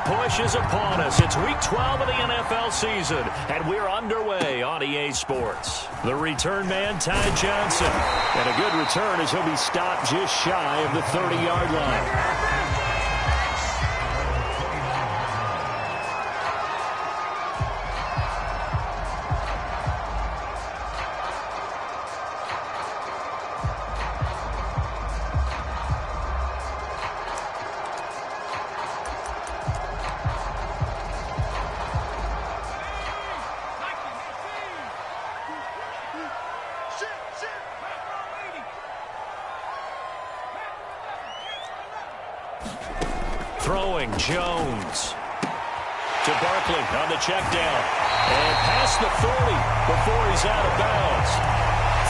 push is upon us. It's Week 12 of the NFL season, and we're underway on EA Sports. The return man, Ty Johnson. And a good return as he'll be stopped just shy of the 30-yard line. Throwing Jones to Barkley on the check down. And past the 40 before he's out of bounds.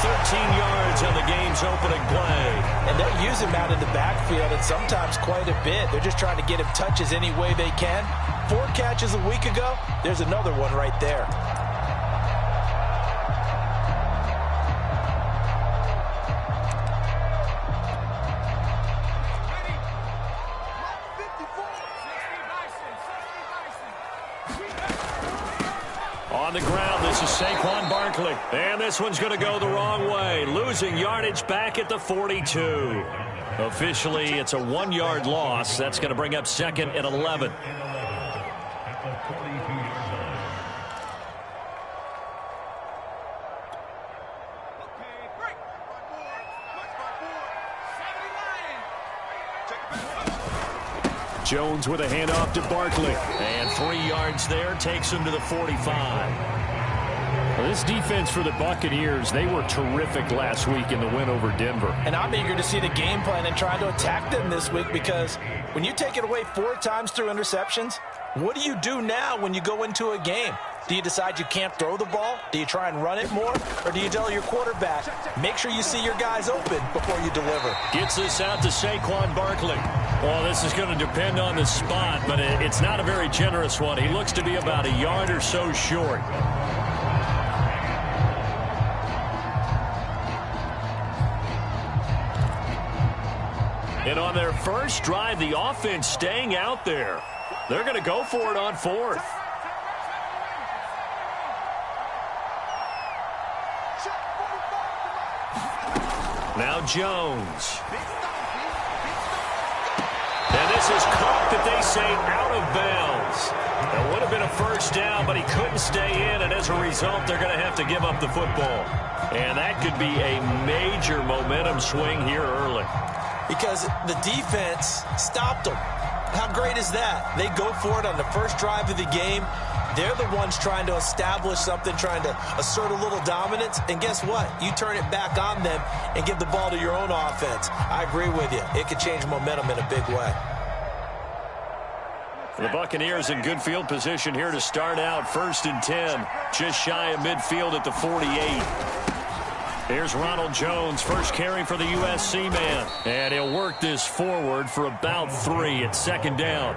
13 yards on the game's opening play. And they'll use him out in the backfield, and sometimes quite a bit. They're just trying to get him touches any way they can. 4 catches a week ago. There's another one right there. On the ground, this is Saquon Barkley. And this one's going to go the wrong way. Losing yardage back at the 42. Officially, it's a 1-yard loss. That's going to bring up second and 11. Jones with a handoff to Barkley. And 3 yards there takes him to the 45. Well, this defense for the Buccaneers, they were terrific last week in the win over Denver. And I'm eager to see the game plan and try to attack them this week, because when you take it away 4 times through interceptions, what do you do now when you go into a game? Do you decide you can't throw the ball? Do you try and run it more? Or do you tell your quarterback, make sure you see your guys open before you deliver? Gets this out to Saquon Barkley. Well, this is going to depend on the spot, but it's not a very generous one. He looks to be about a yard or so short. And on their first drive, the offense staying out there. They're going to go for it on 4th. Now Jones. And this is caught that they say out of bounds. It would have been a first down, but he couldn't stay in, and as a result, they're going to have to give up the football. And that could be a major momentum swing here early. Because the defense stopped them. How great is that? They go for it on the first drive of the game. They're the ones trying to establish something, trying to assert a little dominance. And guess what? You turn it back on them and give the ball to your own offense. I agree with you. It could change momentum in a big way. The Buccaneers in good field position here to start out. 1st and 10. Just shy of midfield at the 48. Here's Ronald Jones, first carry for the USC man. And he'll work this forward for about 3 at 2nd down.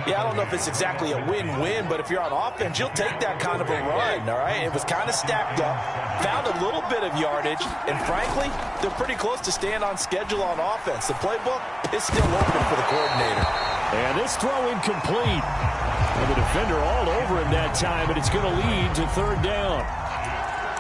Yeah, I don't know if it's exactly a win-win, but if you're on offense, you'll take that kind of a run, all right? It was kind of stacked up, found a little bit of yardage, and frankly, they're pretty close to staying on schedule on offense. The playbook is still open for the coordinator. And this throw incomplete. And the defender all over him that time, and it's going to lead to 3rd down.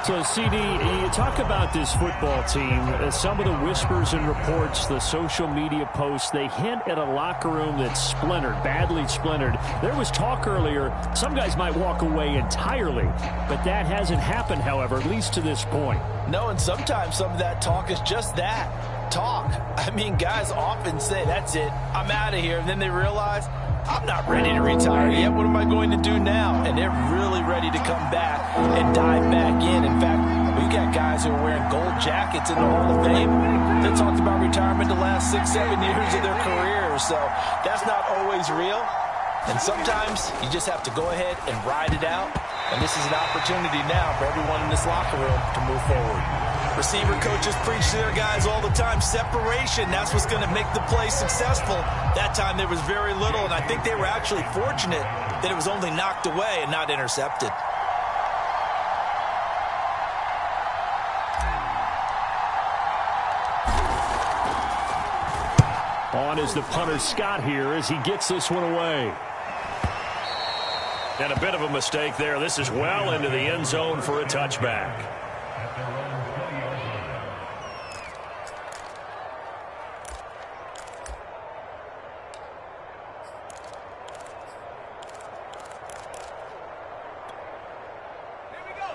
So, CD, you talk about this football team, some of the whispers and reports, the social media posts, they hint at a locker room that's splintered, badly splintered. There was talk earlier, some guys might walk away entirely, but that hasn't happened, however, at least to this point. No, and sometimes some of that talk is just that, talk. I mean, guys often say, that's it, I'm out of here, and then they realize, I'm not ready to retire yet. What am I going to do now? And they're really ready to come back and dive back in. In fact, we got guys who are wearing gold jackets in the Hall of Fame that talked about retirement the last 6-7 years of their careers. So that's not always real. And sometimes you just have to go ahead and ride it out. And this is an opportunity now for everyone in this locker room to move forward. Receiver coaches preach to their guys all the time. Separation, that's what's going to make the play successful. That time there was very little, and I think they were actually fortunate that it was only knocked away and not intercepted. On down is the punter Scott here as he gets this one away. And a bit of a mistake there. This is well into the end zone for a touchback.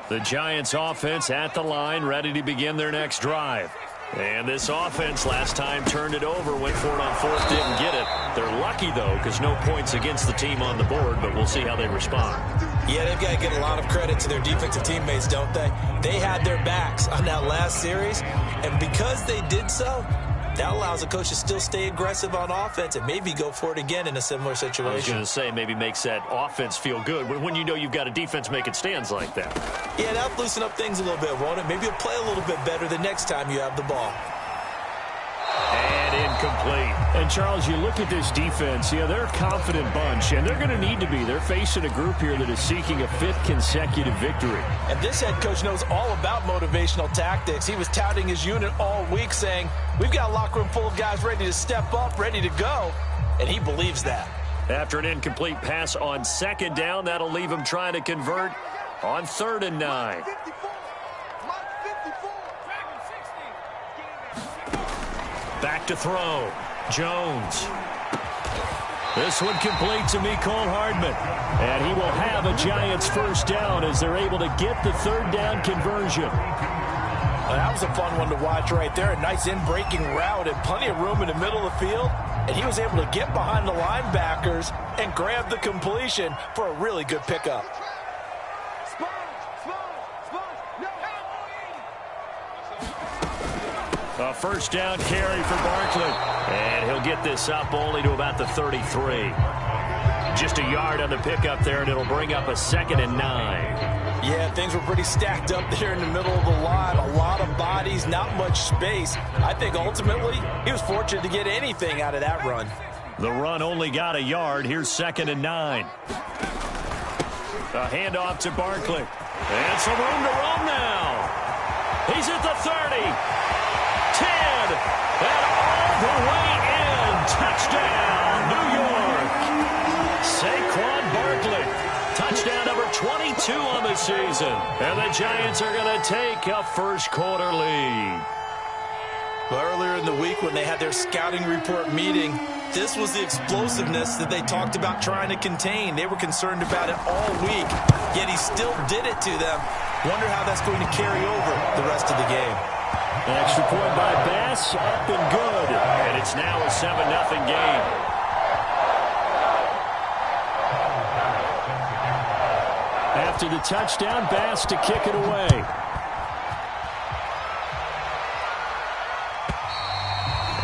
The Giants offense at the line, ready to begin their next drive. And this offense last time turned it over, went for it on fourth, didn't get it. They're lucky, though, because no points against the team on the board, but we'll see how they respond. Yeah, they've got to get a lot of credit to their defensive teammates, don't they? They had their backs on that last series, and because they did so, that allows the coach to still stay aggressive on offense and maybe go for it again in a similar situation. I was going to say, maybe makes that offense feel good when you know you've got a defense making stands like that. Yeah, that'll loosen up things a little bit, won't it? Maybe you'll play a little bit better the next time you have the ball. And incomplete. And, Charles, you look at this defense, they're a confident bunch, and they're going to need to be. They're facing a group here that is seeking a fifth consecutive victory. And this head coach knows all about motivational tactics. He was touting his unit all week saying, we've got a locker room full of guys ready to step up, ready to go, and he believes that. After an incomplete pass on second down, that'll leave him trying to convert on 3rd and 9. Back to throw. Jones. This one complete to Mecole Hardman. And he will have a Giants first down as they're able to get the 3rd down conversion. Well, that was a fun one to watch right there. A nice in-breaking route and plenty of room in the middle of the field. And he was able to get behind the linebackers and grab the completion for a really good pickup. A first down carry for Barkley. And he'll get this up only to about the 33. Just a yard on the pickup there, and it'll bring up a 2nd and 9. Yeah, things were pretty stacked up there in the middle of the line. A lot of bodies, not much space. I think ultimately he was fortunate to get anything out of that run. The run only got a yard. Here's 2nd and 9. A handoff to Barkley. And some room to roam now. He's at the 30. 10, and all the way in. Touchdown, New York. Saquon Barkley. Touchdown number 22 on the season. And the Giants are going to take a first quarter lead. Well, earlier in the week when they had their scouting report meeting, this was the explosiveness that they talked about trying to contain. They were concerned about it all week, yet he still did it to them. Wonder how that's going to carry over the rest of the game. An extra point by Bass, up and good. And it's now a 7-0 game. After the touchdown, Bass to kick it away.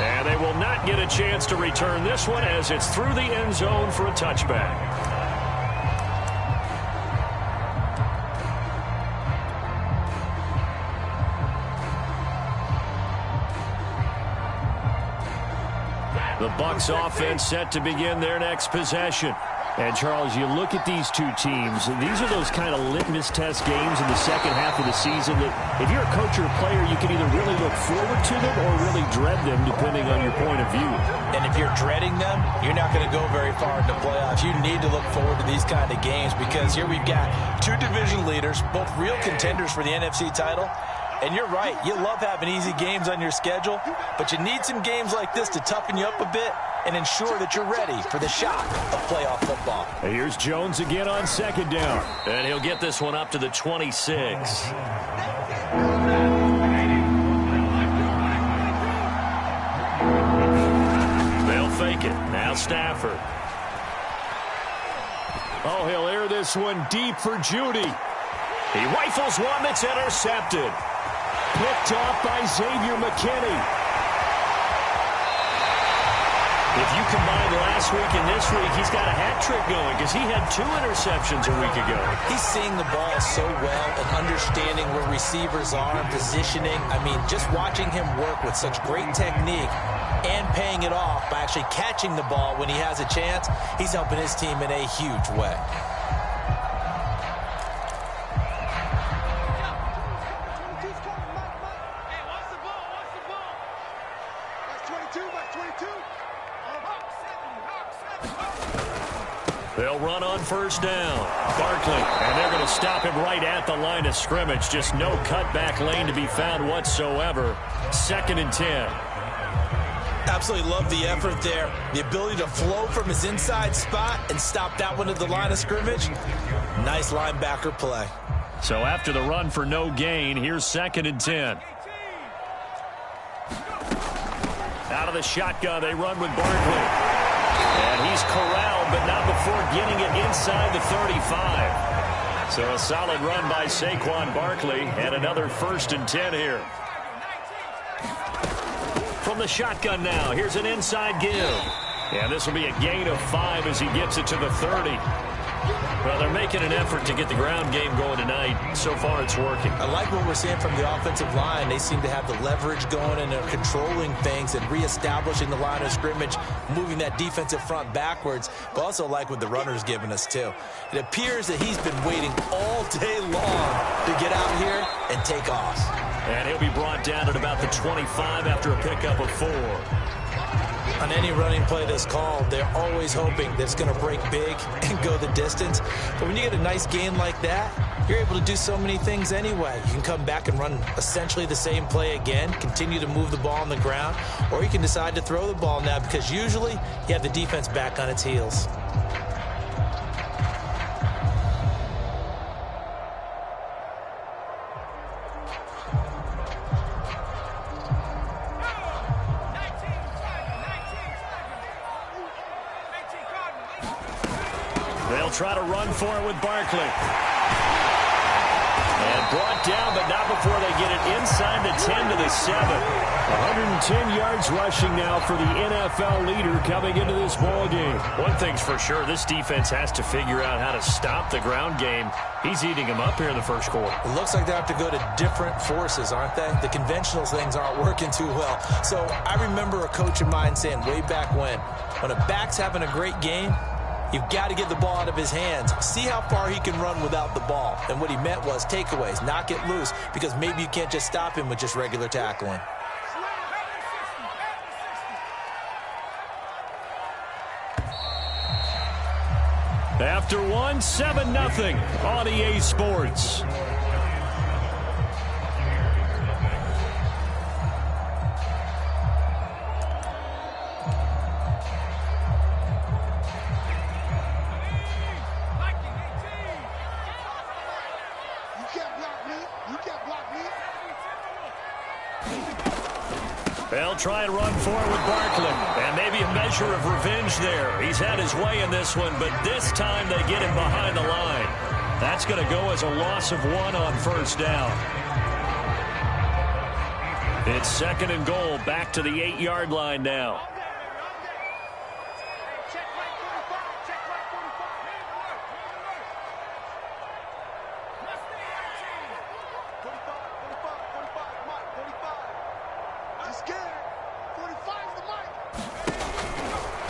And they will not get a chance to return this one as it's through the end zone for a touchback. The Bucs offense set to begin their next possession. And, Charles, you look at these two teams, these are those kind of litmus test games in the second half of the season that if you're a coach or a player, you can either really look forward to them or really dread them, depending on your point of view. And if you're dreading them, you're not going to go very far in the playoffs. You need to look forward to these kind of games because here we've got two division leaders, both real contenders for the NFC title. And you're right, you love having easy games on your schedule, but you need some games like this to toughen you up a bit and ensure that you're ready for the shock of playoff football. Here's Jones again on second down. And he'll get this one up to the 26. They'll fake it. Now Stafford. Oh, he'll air this one deep for Judy. He rifles one that's intercepted. Picked off by Xavier McKinney. If you combine last week and this week, he's got a hat trick going because he had 2 interceptions a week ago. He's seeing the ball so well and understanding where receivers are and positioning. I mean, just watching him work with such great technique and paying it off by actually catching the ball when he has a chance, he's helping his team in a huge way. They'll run on first down. Barkley, and they're going to stop him right at the line of scrimmage. Just no cutback lane to be found whatsoever. 2nd and 10. Absolutely love the effort there. The ability to flow from his inside spot and stop that one at the line of scrimmage. Nice linebacker play. So after the run for no gain, here's 2nd and 10. Out of the shotgun, they run with Barkley. And he's corralled, but not before getting it inside the 35. So a solid run by Saquon Barkley, and another 1st and 10 here. From the shotgun now, here's an inside give. And this will be a gain of 5 as he gets it to the 30. Well, they're making an effort to get the ground game going tonight. So far, it's working. I like what we're seeing from the offensive line. They seem to have the leverage going, and they're controlling things and reestablishing the line of scrimmage, moving that defensive front backwards. But also like what the runner's giving us, too. It appears that he's been waiting all day long to get out here and take off. And he'll be brought down at about the 25 after a pickup of 4. On any running play that's called, they're always hoping that it's going to break big and go the distance. But when you get a nice gain like that, you're able to do so many things anyway. You can come back and run essentially the same play again, continue to move the ball on the ground, or you can decide to throw the ball now because usually you have the defense back on its heels. They'll try to run for it with Barkley. And brought down, but not before they get it inside the 10 to the 7. 110 yards rushing now for the NFL leader coming into this ball game. One thing's for sure, this defense has to figure out how to stop the ground game. He's eating them up here in the first quarter. It looks like they have to go to different forces, aren't they? The conventional things aren't working too well. So I remember a coach of mine saying way back when a back's having a great game, you've got to get the ball out of his hands. See how far he can run without the ball. And what he meant was takeaways, knock it loose, because maybe you can't just stop him with just regular tackling. After 7-0 on EA Sports. They'll try and run for it with Barkley. And maybe a measure of revenge there. He's had his way in this one, but this time they get him behind the line. That's going to go as a loss of 1 on first down. It's 2nd and goal, back to the 8-yard line now.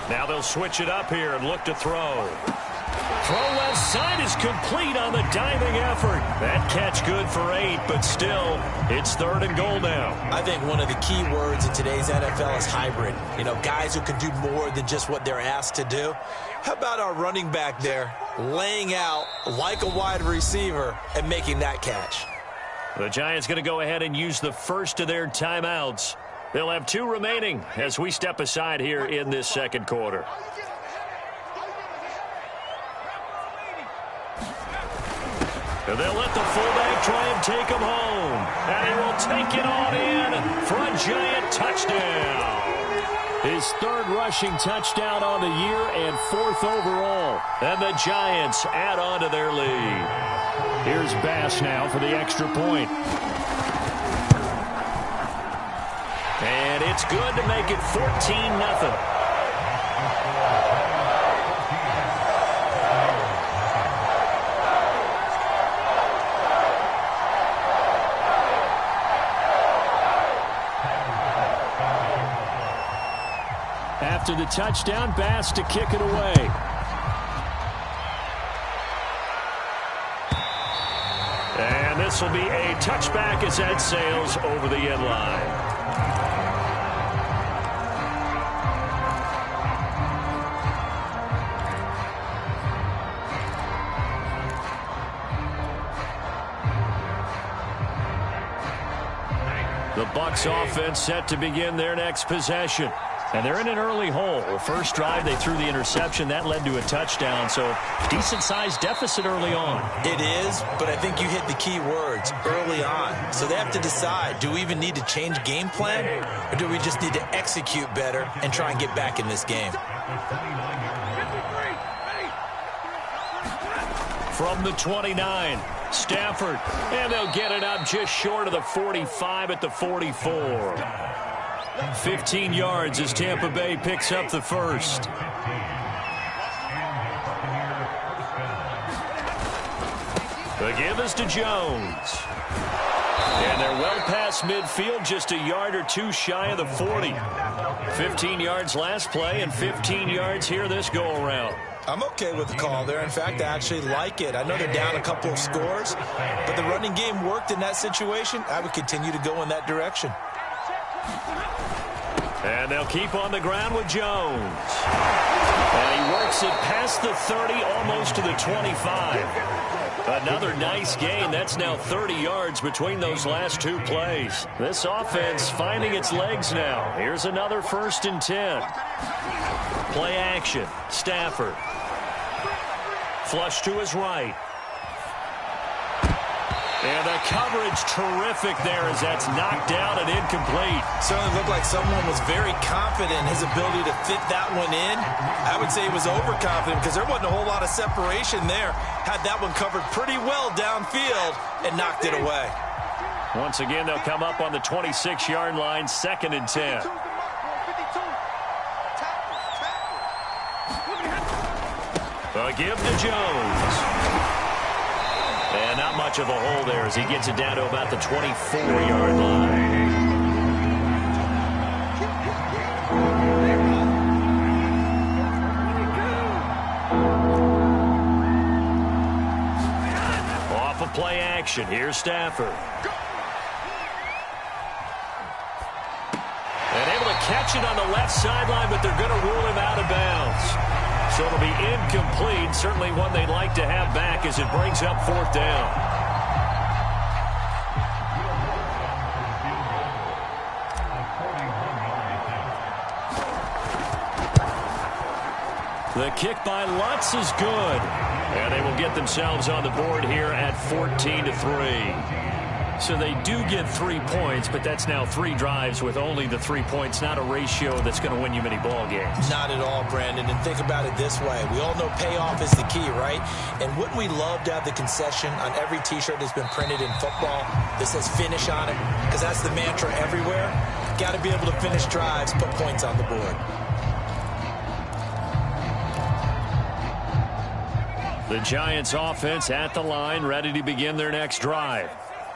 Now they'll switch it up here and look to throw. Throw left side is complete on the diving effort. That catch good for 8, but still, it's 3rd and goal now. I think one of the key words in today's NFL is hybrid. You know, guys who can do more than just what they're asked to do. How about our running back there laying out like a wide receiver and making that catch? The Giants going to go ahead and use the first of their timeouts. They'll have 2 remaining as we step aside here in this second quarter. And they'll let the fullback try and take him home. And he will take it on in for a Giant touchdown. His 3rd rushing touchdown on the year and 4th overall. And the Giants add on to their lead. Here's Bass now for the extra point. And it's good to make it 14-0. After the touchdown, Bass to kick it away. And this will be a touchback as that sails over the end line. The Bucs offense set to begin their next possession. And they're in an early hole. The first drive, they threw the interception. That led to a touchdown, so decent-sized deficit early on. It is, but I think you hit the key words, early on. So they have to decide, do we even need to change game plan, or do we just need to execute better and try and get back in this game? From the 29, Stafford, and they'll get it up just short of the 45 at the 44. 15 yards as Tampa Bay picks up the first. The give is to Jones. And they're well past midfield, just a yard or two shy of the 40. 15 yards last play and 15 yards here this go-around. I'm okay with the call there. In fact, I actually like it. I know they're down a couple of scores, but the running game worked in that situation. I would continue to go in that direction. And they'll keep on the ground with Jones. And he works it past the 30, almost to the 25. Another nice gain. That's now 30 yards between those last two plays. This offense finding its legs now. Here's another 1st and 10. Play action. Stafford. Flush to his right. And the coverage terrific there as that's knocked down and incomplete. Certainly looked like someone was very confident in his ability to fit that one in. I would say he was overconfident because there wasn't a whole lot of separation there. Had that one covered pretty well downfield and knocked it away. Once again, they'll come up on the 26-yard line, 2nd and 10. A give to Jones. And not much of a hole there as he gets it down to about the 24-yard line. Off of play action. Here's Stafford. And able to catch it on the left sideline, but they're going to rule him out of bounds. So it'll be incomplete. Certainly one they'd like to have back as it brings up 4th down. The kick by Lutz is good. And they will get themselves on the board here at 14-3. So they do get 3 points, but that's now 3 drives with only the 3 points, not a ratio that's going to win you many ball games. Not at all, Brandon. And think about it this way. We all know payoff is the key, right? And wouldn't we love to have the concession on every T-shirt that's been printed in football that says finish on it? Because that's the mantra everywhere. Got to be able to finish drives, put points on the board. The Giants offense at the line, ready to begin their next drive.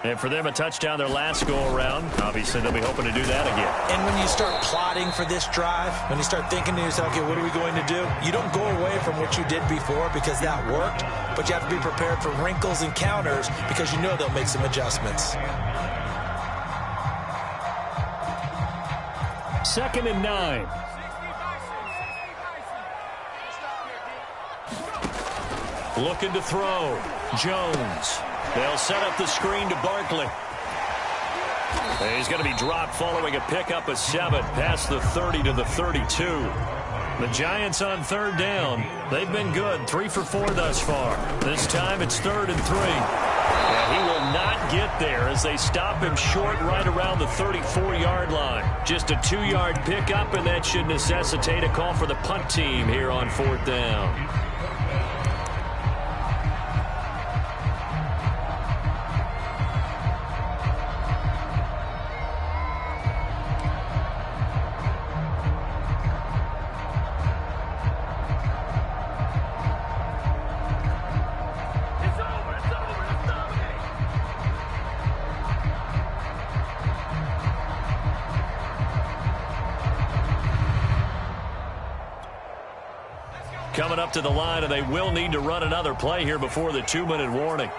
And for them, a touchdown their last go-around. Obviously, they'll be hoping to do that again. And when you start plotting for this drive, when you start thinking to yourself, okay, what are we going to do? You don't go away from what you did before because that worked, but you have to be prepared for wrinkles and counters because you know they'll make some adjustments. 2nd and 9. Looking to throw. Jones. They'll set up the screen to Barkley. And he's going to be dropped following a pickup of 7 past the 30 to the 32. The Giants on 3rd down. They've been good, 3 for 4 thus far. This time it's 3rd and 3. And he will not get there as they stop him short right around the 34-yard line. Just a 2-yard pickup, and that should necessitate a call for the punt team here on 4th down. Coming up to the line, and they will need to run another play here before the 2-minute warning.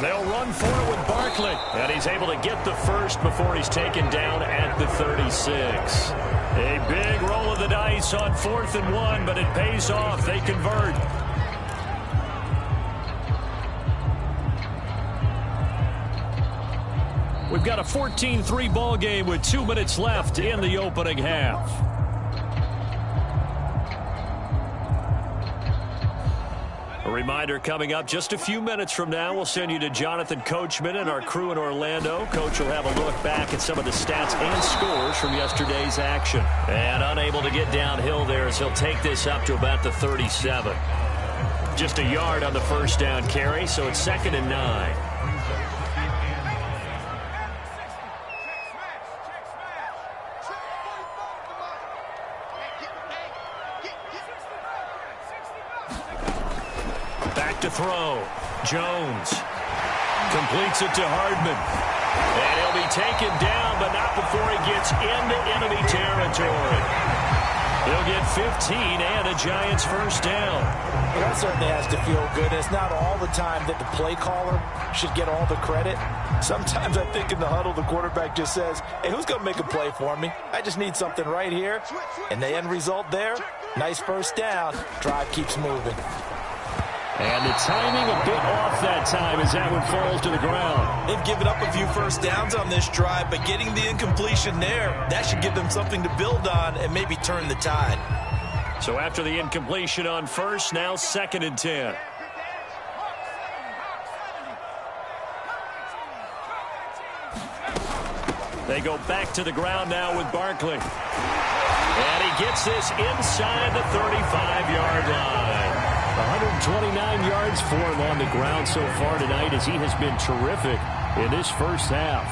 They'll run for it with Barkley, and he's able to get the first before he's taken down at the 36. A big roll of the dice on 4th and 1, but it pays off. They convert. We've got a 14-3 ball game with 2 minutes left in the opening half. A reminder coming up just a few minutes from now, we'll send you to Jonathan Coachman and our crew in Orlando. Coach will have a look back at some of the stats and scores from yesterday's action. And unable to get downhill there as he'll take this up to about the 37. Just a yard on the first down carry, so it's 2nd and 9. To throw. Jones completes it to Hardman. And he'll be taken down, but not before he gets into enemy territory. He'll get 15 and a Giants first down. Well, that certainly has to feel good. It's not all the time that the play caller should get all the credit. Sometimes I think in the huddle, the quarterback just says, hey, who's going to make a play for me? I just need something right here. And the end result there, nice first down. Drive keeps moving. And the timing a bit off that time as that one falls to the ground. They've given up a few first downs on this drive, but getting the incompletion there, that should give them something to build on and maybe turn the tide. So after the incompletion on first, now 2nd and 10. They go back to the ground now with Barkley. And he gets this inside the 35-yard line. 129 yards for him on the ground so far tonight as he has been terrific in this first half.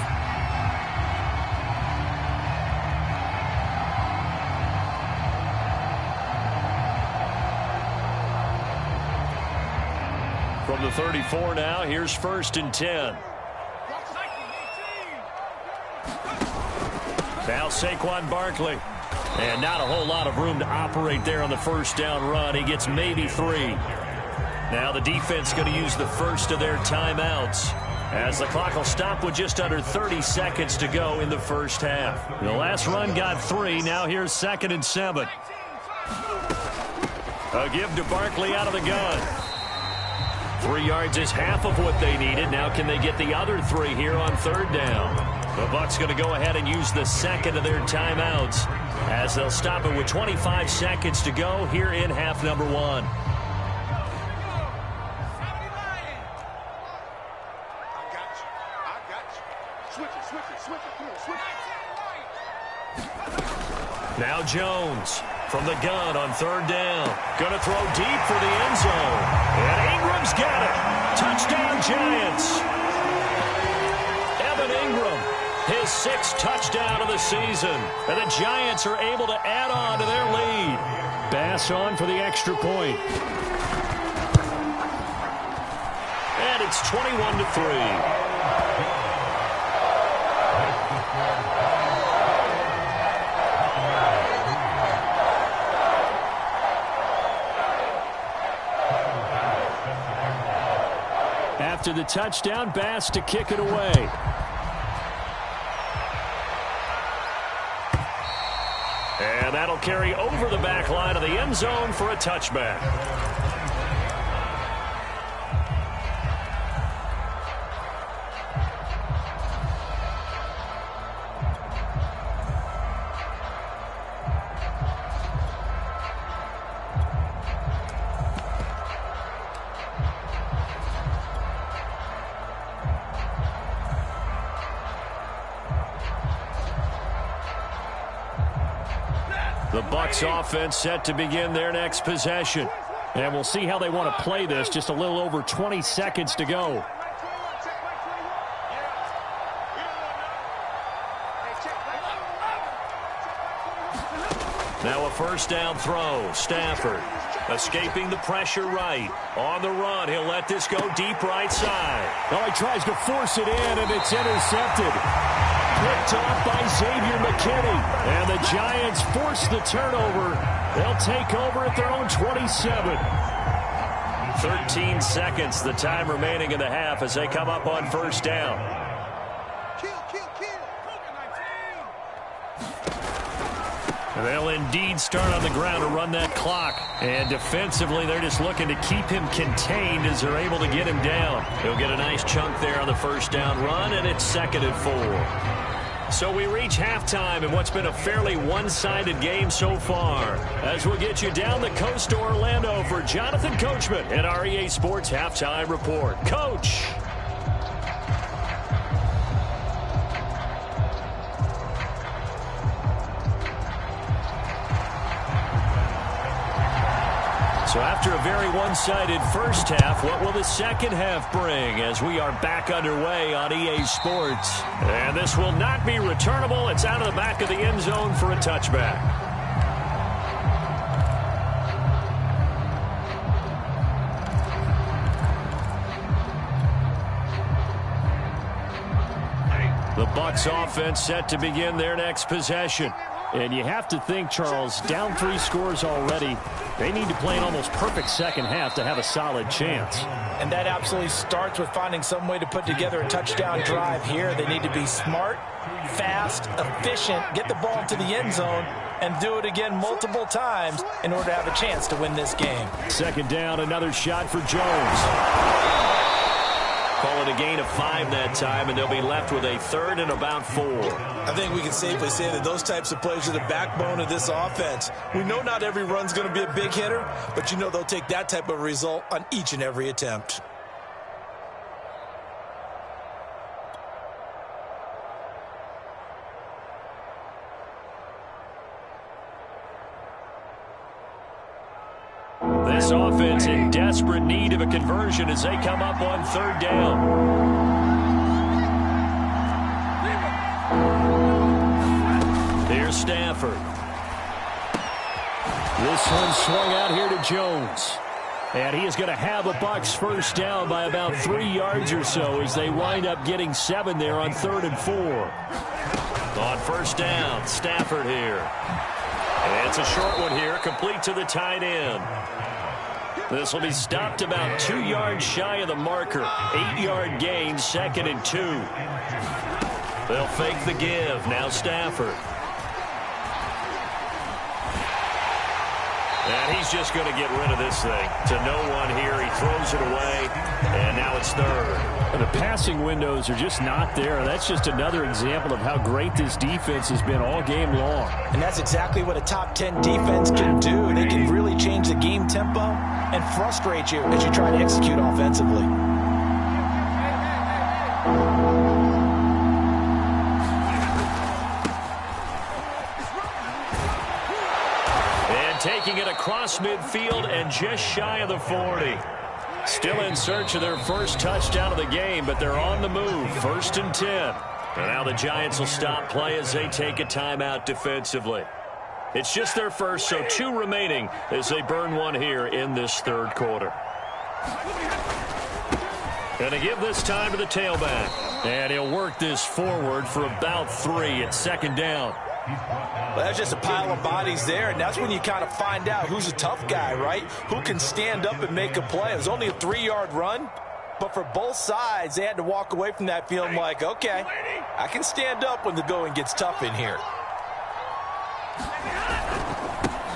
From the 34 now, here's 1st and 10. Now Saquon Barkley. And not a whole lot of room to operate there on the first down run. He gets maybe 3. Now the defense going to use the first of their timeouts as the clock will stop with just under 30 seconds to go in the first half. The last run got 3. Now here's 2nd and 7. A give to Barkley out of the gun. 3 yards is half of what they needed. Now can they get the other 3 here on 3rd down? The Bucs going to go ahead and use the second of their timeouts as they'll stop it with 25 seconds to go here in half number 1. Now Jones from the gun on 3rd down. Going to throw deep for the end zone. And Ingram's got it. Touchdown Giants. Evan Ingram, his 6th touchdown of the season. And the Giants are able to add on to their lead. Bass on for the extra point. And it's 21-3. After the touchdown, Bass to kick it away. And that'll carry over the back line of the end zone for a touchback. The Bucs offense set to begin their next possession. And we'll see how they want to play this. Just a little over 20 seconds to go. Now a first down throw. Stafford escaping the pressure right. On the run, he'll let this go deep right side. Well, he tries to force it in, and it's intercepted. Picked off by Xavier McKinney. And the Giants force the turnover. They'll take over at their own 27. 13 seconds, the time remaining in the half as they come up on first down. They'll indeed start on the ground to run that clock. And defensively, they're just looking to keep him contained as they're able to get him down. He'll get a nice chunk there on the first down run, and it's 2nd and 4. So we reach halftime in what's been a fairly one-sided game so far. As we'll get you down the coast to Orlando for Jonathan Coachman at our EA Sports Halftime Report. Coach! So after a very one-sided first half, what will the second half bring as we are back underway on EA Sports? And this will not be returnable. It's out of the back of the end zone for a touchback. The Bucs offense set to begin their next possession. And you have to think, Charles, down 3 scores already. They need to play an almost perfect second half to have a solid chance. And that absolutely starts with finding some way to put together a touchdown drive here. They need to be smart, fast, efficient, get the ball to the end zone, and do it again multiple times in order to have a chance to win this game. 2nd down, another shot for Jones. Call it a gain of 5 that time, and they'll be left with a 3rd and about 4. I think we can safely say that those types of plays are the backbone of this offense. We know not every run's going to be a big hitter, but you know they'll take that type of result on each and every attempt. This offense in desperate need of a conversion as they come up on 3rd down. Here's Stafford. This one swung out here to Jones. And he is going to have a Bucs first down by about 3 yards or so as they wind up getting 7 there on 3rd and 4. On first down, Stafford here. And it's a short one here, complete to the tight end. This will be stopped about 2 yards shy of the marker. 8-yard gain, 2nd and 2. They'll fake the give. Now Stafford. And he's just going to get rid of this thing. To no one here. He throws it away. And now it's 3rd. The passing windows are just not there. That's just another example of how great this defense has been all game long. And that's exactly what a top 10 defense can do. They can really change the game tempo and frustrate you as you try to execute offensively. And taking it across midfield and just shy of the 40. Still in search of their first touchdown of the game, but they're on the move. 1st and 10. And now the Giants will stop play as they take a timeout defensively. It's just their first, so 2 remaining as they burn one here in this 3rd quarter. And to give this time to the tailback. And he'll work this forward for about 3 at 2nd down. Well, that's just a pile of bodies there, and that's when you kind of find out who's a tough guy, right? Who can stand up and make a play. It was only a 3-yard run, but for both sides, they had to walk away from that feeling like, okay, I can stand up when the going gets tough in here.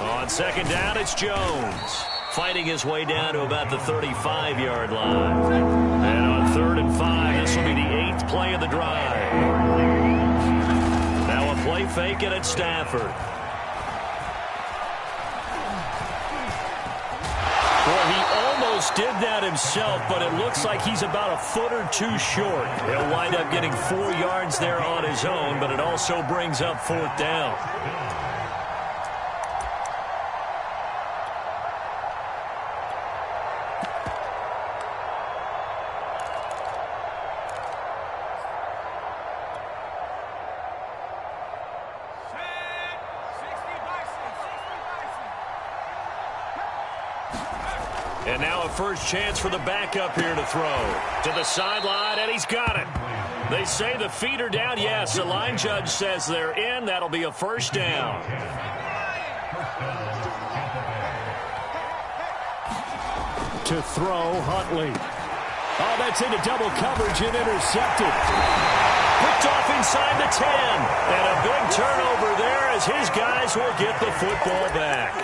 On 2nd down, it's Jones. Fighting his way down to about the 35-yard line. And on 3rd and 5, this will be the 8th play of the drive. Now a play fake, and it's Stafford. Well, he almost did that himself, but it looks like he's about a foot or 2 short. He'll wind up getting 4 yards there on his own, but it also brings up 4th down. And now a first chance for the backup here to throw. To the sideline, and he's got it. They say the feet are down. Yes, the line judge says they're in. That'll be a first down. To throw, Huntley. Oh, that's into double coverage and intercepted. Picked off inside the 10. And a big turnover there as his guys will get the football back.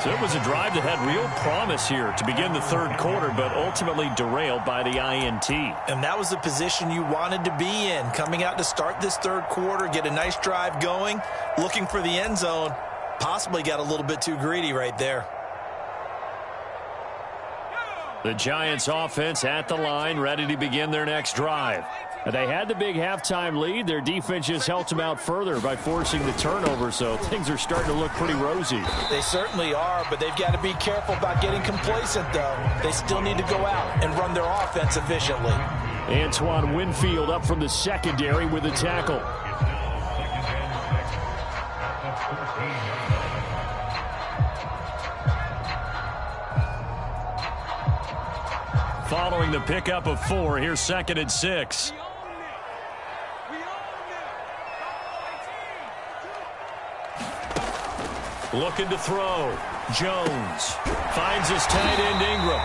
So it was a drive that had real promise here to begin the third quarter, but ultimately derailed by the INT. And that was the position you wanted to be in. Coming out to start this third quarter, get a nice drive going, looking for the end zone. Possibly got a little bit too greedy right there. The Giants offense at the line, ready to begin their next drive. They had the big halftime lead. Their defense just helped them out further by forcing the turnover, so things are starting to look pretty rosy. They certainly are, but they've got to be careful about getting complacent, though. They still need to go out and run their offense efficiently. Antoine Winfield up from the secondary with a tackle. Following the pickup of 4, here's 2nd and 6. Looking to throw. Jones finds his tight end Ingram.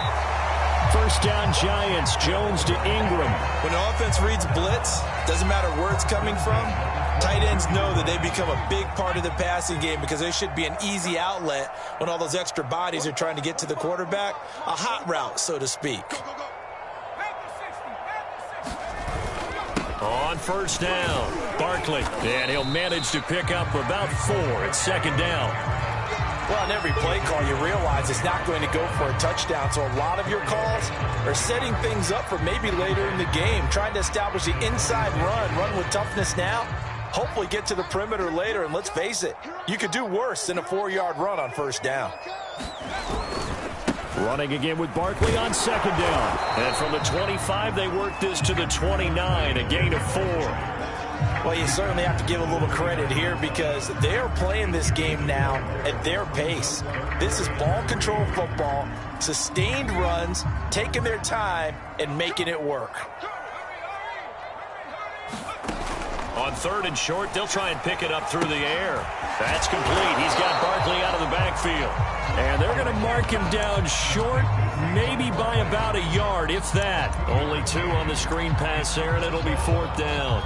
First down Giants. Jones to Ingram. When the offense reads blitz, doesn't matter where it's coming from, tight ends know that they become a big part of the passing game because they should be an easy outlet when all those extra bodies are trying to get to the quarterback. A hot route, so to speak. On first down, Barkley. And he'll manage to pick up about 4 at 2nd down. Well, on every play call, you realize it's not going to go for a touchdown. So a lot of your calls are setting things up for maybe later in the game, trying to establish the inside run with toughness now, hopefully get to the perimeter later. And let's face it, you could do worse than a 4-yard run on first down. Running again with Barkley on 2nd down. And from the 25, they work this to the 29, a gain of 4. Well, you certainly have to give a little credit here because they're playing this game now at their pace. This is ball control football, sustained runs, taking their time, and making it work. On 3rd and short, they'll try and pick it up through the air. That's complete. He's got Barkley out of the backfield. And they're going to mark him down short, maybe by about a yard, if that. Only 2 on the screen pass there, and it'll be 4th down.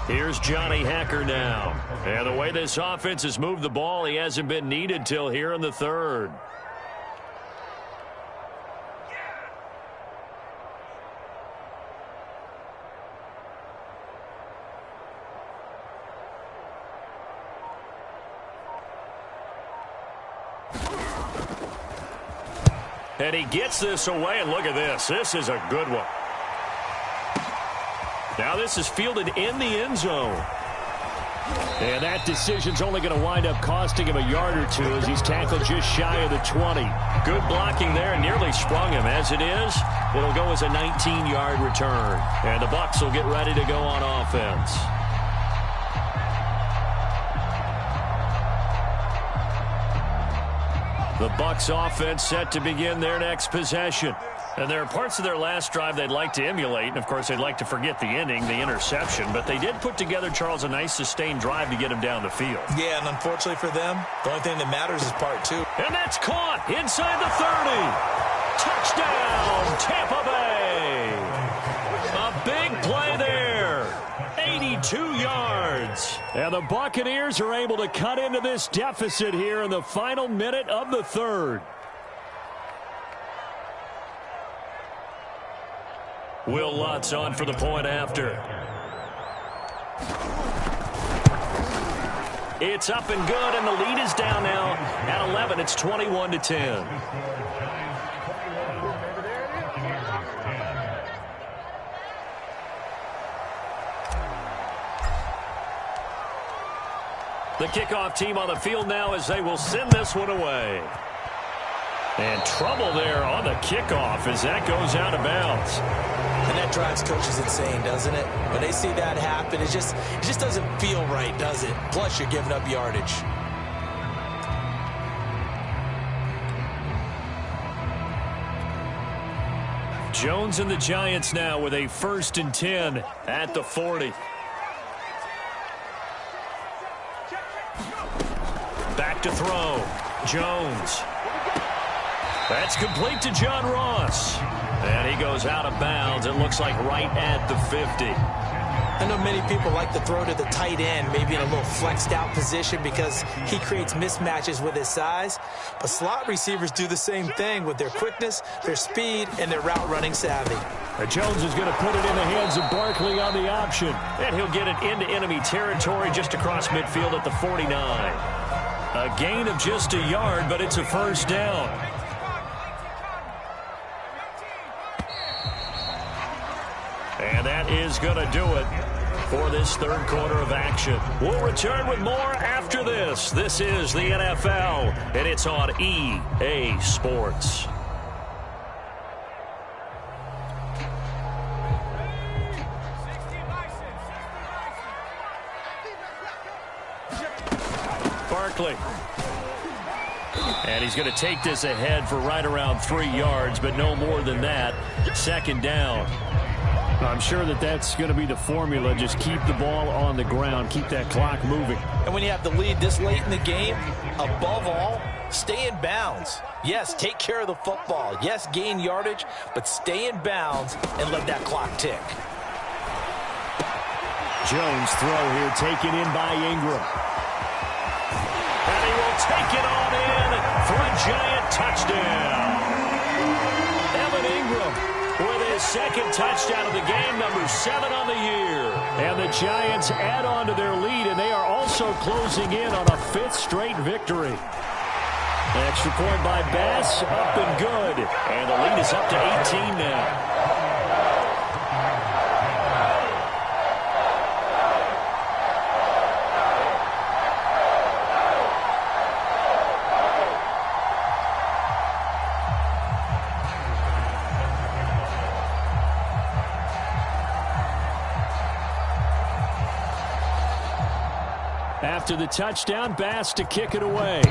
Here's Johnny Hacker now. And the way this offense has moved the ball, he hasn't been needed till here in the 3rd. And he gets this away, and look at this. This is a good one. Now this is fielded in the end zone. And that decision's only going to wind up costing him a yard or 2 as he's tackled just shy of the 20. Good blocking there, and nearly sprung him. As it is, it'll go as a 19-yard return. And the Bucs will get ready to go on offense. The Bucs offense set to begin their next possession. And there are parts of their last drive they'd like to emulate. And, of course, they'd like to forget the inning, the interception. But they did put together, Charles, a nice sustained drive to get him down the field. Yeah, and unfortunately for them, the only thing that matters is part 2. And that's caught inside the 30. Touchdown, Tampa Bay. A big play there. 82 yards. And the Buccaneers are able to cut into this deficit here in the final minute of the 3rd. Will Lutz on for the point after. It's up and good, and the lead is down now at 11. It's 21-10. The kickoff team on the field now as they will send this one away. And trouble there on the kickoff as that goes out of bounds. And that drives coaches insane, doesn't it? When they see that happen, it just doesn't feel right, does it? Plus, you're giving up yardage. Jones and the Giants now with a 1st and 10 at the 40. Back to throw. Jones. That's complete to John Ross. And he goes out of bounds. It looks like right at the 50. I know many people like to throw to the tight end, maybe in a little flexed out position because he creates mismatches with his size. But slot receivers do the same thing with their quickness, their speed, and their route running savvy. Jones is going to put it in the hands of Barkley on the option. And he'll get it into enemy territory just across midfield at the 49. A gain of just a yard, but it's a 1st down. And that is going to do it for this 3rd quarter of action. We'll return with more after this. This is the NFL, and it's on EA Sports. Barkley. And he's going to take this ahead for right around 3 yards, but no more than that. 2nd down. I'm sure that that's going to be the formula. Just keep the ball on the ground. Keep that clock moving. And when you have the lead this late in the game, above all, stay in bounds. Yes, take care of the football. Yes, gain yardage, but stay in bounds and let that clock tick. Jones throw here taken in by Ingram. And he will take it on in for a Giant touchdown. Evan Ingram with his 2nd touchdown of the game, number 7 on the year. And the Giants add on to their lead, and they are also closing in on a 5th straight victory. An extra point by Bass, up and good. And the lead is up to 18 now. After the touchdown, Bass to kick it away.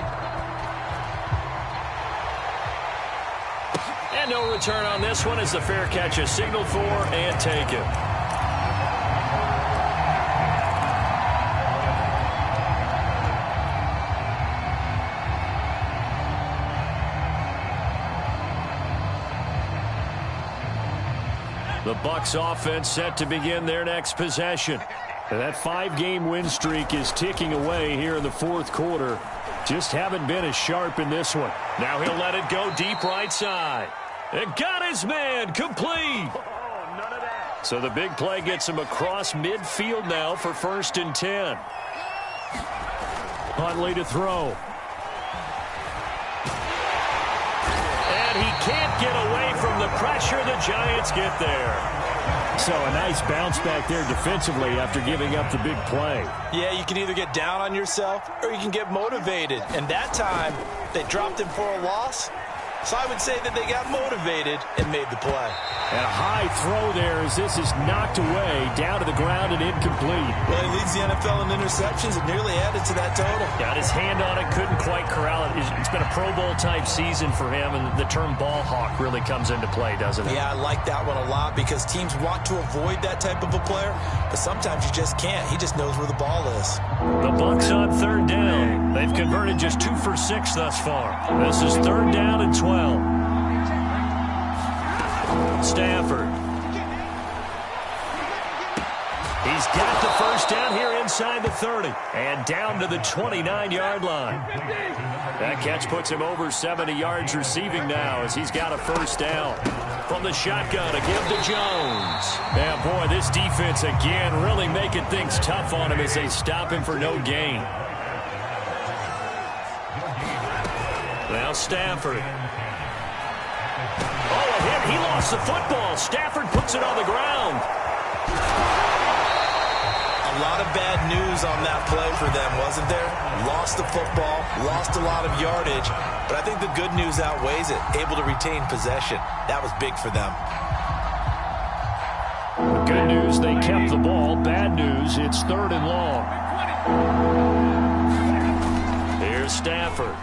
And no return on this one as the fair catch is signaled for and taken. The Bucs offense set to begin their next possession. And that 5-game win streak is ticking away here in the 4th quarter. Just haven't been as sharp in this one. Now he'll let it go deep right side. And got his man complete. So the big play gets him across midfield now for 1st and 10. Huntley to throw. And he can't get away from the pressure. The Giants get there. So a nice bounce back there defensively after giving up the big play. Yeah, you can either get down on yourself or you can get motivated. And that time, they dropped him for a loss. So I would say that they got motivated and made the play. And a high throw there as this is knocked away, down to the ground and incomplete. Well, he leads the NFL in interceptions and nearly added to that total. Got his hand on it, couldn't quite corral it. It's been a Pro Bowl type season for him, and the term ball hawk really comes into play, doesn't it? Yeah, I like that one a lot because teams want to avoid that type of a player, but sometimes you just can't. He just knows where the ball is. The Bucs on 3rd down. They've converted just 2 for 6 thus far. This is 3rd down and 12. Stafford. He's got the 1st down here inside the 30 and down to the 29-yard line. That catch puts him over 70 yards receiving now as he's got a 1st down. From the shotgun, a give to Jones. Yeah, boy, this defense again really making things tough on him as they stop him for no gain. Now Stafford. Oh, a hit. He lost the football. Stafford puts it on the ground. A lot of bad news on that play for them, wasn't there? Lost the football, lost a lot of yardage, but I think the good news outweighs it. Able to retain possession. That was big for them. Good news, they kept the ball. Bad news, it's 3rd and long. Here's Stafford.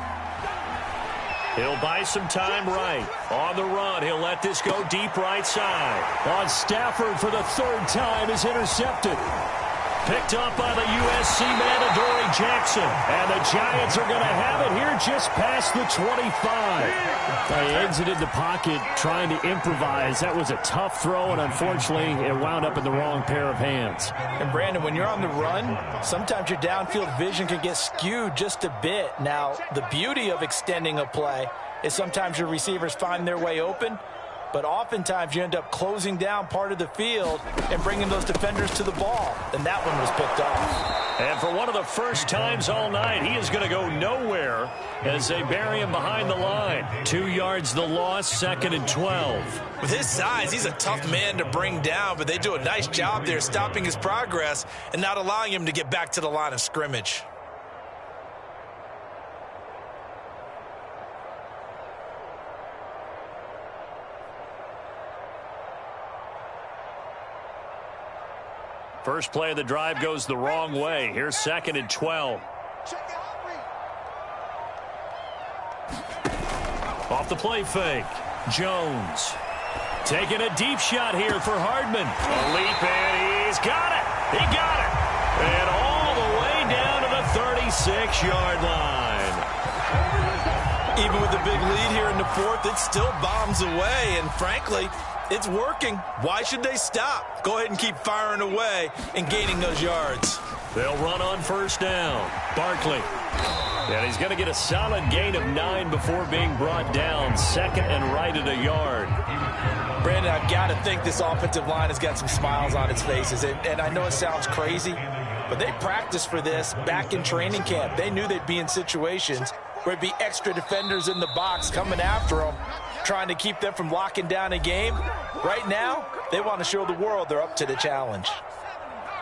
He'll buy some time right. On the run, he'll let this go deep right side. On Stafford for the third time is intercepted. Picked up by the USC man, Adoree Jackson. And the Giants are going to have it here just past the 25. They exited the pocket trying to improvise. That was a tough throw, and unfortunately, it wound up in the wrong pair of hands. And, Brandon, when you're on the run, sometimes your downfield vision can get skewed just a bit. Now, the beauty of extending a play is sometimes your receivers find their way open, but oftentimes you end up closing down part of the field and bringing those defenders to the ball. And that one was picked off. And for one of the first times all night, he is going to go nowhere as they bury him behind the line. 2 yards the loss, 2nd and 12. With his size, he's a tough man to bring down, but they do a nice job there stopping his progress and not allowing him to get back to the line of scrimmage. First play of the drive goes the wrong way. Here's 2nd and 12. Off the play fake. Jones taking a deep shot here for Hardman. A leap, and he's got it. He got it. And all the way down to the 36-yard line. Even with the big lead here in the fourth, it still bombs away. And frankly, it's working. Why should they stop? Go ahead and keep firing away and gaining those yards. They'll run on first down. Barkley. And he's going to get a solid gain of 9 before being brought down. 2nd and right at a yard. Brandon, I've got to think this offensive line has got some smiles on its faces. And I know it sounds crazy, but they practiced for this back in training camp. They knew they'd be in situations where it'd be extra defenders in the box coming after them, trying to keep them from locking down a game. Right now, they want to show the world they're up to the challenge.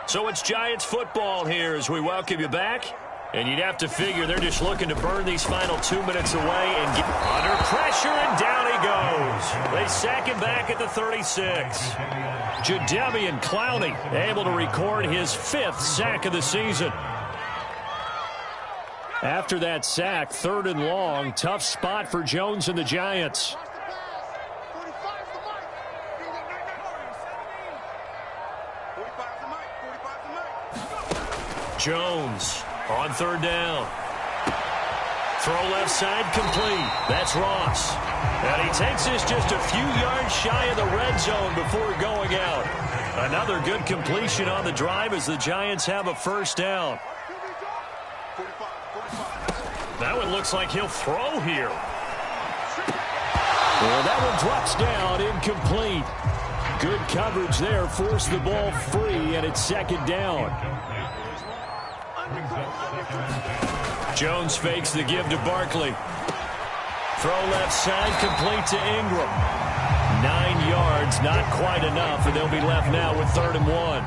So it's Giants football here as we welcome you back. And you'd have to figure they're just looking to burn these final 2 minutes away and get under pressure, and down he goes. They sack him back at the 36. Jadeveon Clowney able to record his 5th sack of the season. After that sack, 3rd and long, tough spot for Jones and the Giants. Jones on 3rd down. Throw left side complete. That's Ross. And he takes this just a few yards shy of the red zone before going out. Another good completion on the drive as the Giants have a first down. That one looks like he'll throw here. Well, that one drops down, incomplete. Good coverage there, forced the ball free, and it's 2nd down. Jones fakes the give to Barkley. Throw left side, complete to Ingram. 9 yards, not quite enough, and they'll be left now with 3rd and 1.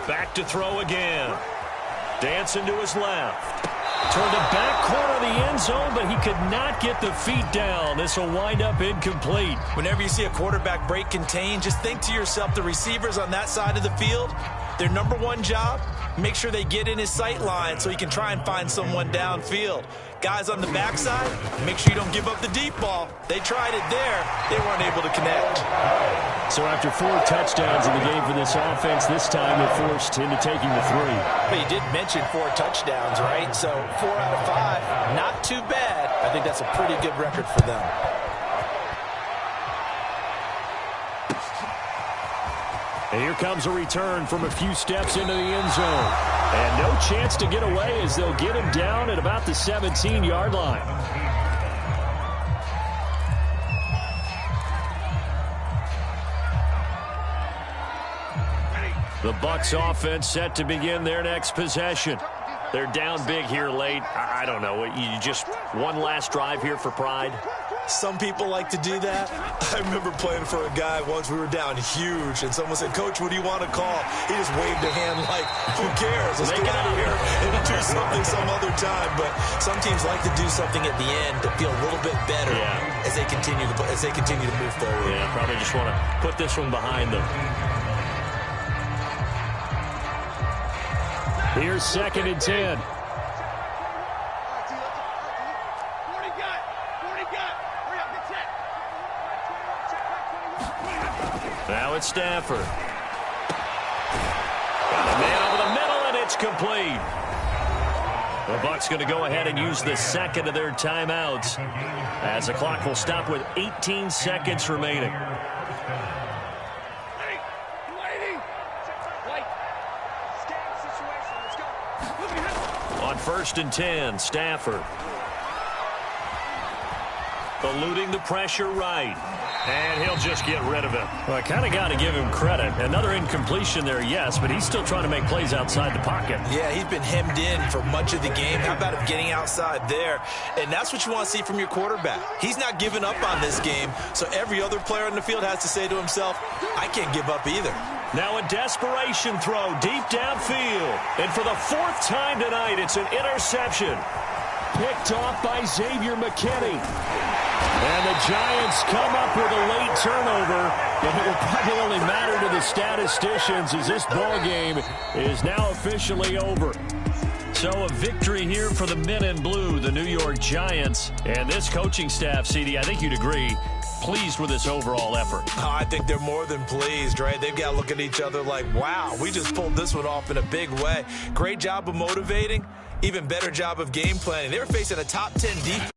Back to throw again. Dancing to his left. Toward the back corner of the end zone, but he could not get the feet down. This will wind up incomplete. Whenever you see a quarterback break contained, just think to yourself, the receivers on that side of the field, their number one job, make sure they get in his sight line so he can try and find someone downfield. Guys on the backside, make sure you don't give up the deep ball. They tried it there. They weren't able to connect. So after 4 touchdowns in the game for this offense, this time they're forced into taking the 3. But you did mention 4 touchdowns, right? So 4 out of 5, not too bad. I think that's a pretty good record for them. And here comes a return from a few steps into the end zone. And no chance to get away as they'll get him down at about the 17-yard line. The Bucs offense set to begin their next possession. They're down big here late. I don't know. You just one last drive here for pride? Some people like to do that. I remember playing for a guy once. We were down huge, and someone said, "Coach, what do you want to call?" He just waved a hand like, "Who cares? Let's get out of here and do something some other time." But some teams like to do something at the end to feel a little bit better as they continue to move forward. Yeah, probably just want to put this one behind them. Here's 2nd and 10. Now it's Stafford. Got a man over the middle, and it's complete. The Bucs going to go ahead and use the second of their timeouts as the clock will stop with 18 seconds remaining. On 1st and 10, Stafford. Eluding the pressure right. And he'll just get rid of it. Well, I kind of got to give him credit. Another incompletion there, yes, but he's still trying to make plays outside the pocket. Yeah, he's been hemmed in for much of the game. How about him getting outside there? And that's what you want to see from your quarterback. He's not giving up on this game, so every other player on the field has to say to himself, I can't give up either. Now a desperation throw deep downfield. And for the 4th time tonight, it's an interception. Picked off by Xavier McKinney. And the Giants come up with a late turnover, and it will probably only matter to the statisticians as this ball game is now officially over. So a victory here for the men in blue, the New York Giants. And this coaching staff, CD, I think you'd agree, pleased with this overall effort. Oh, I think they're more than pleased, right? They've got to look at each other like, wow, we just pulled this one off in a big way. Great job of motivating, even better job of game planning. They were facing a top 10 defense.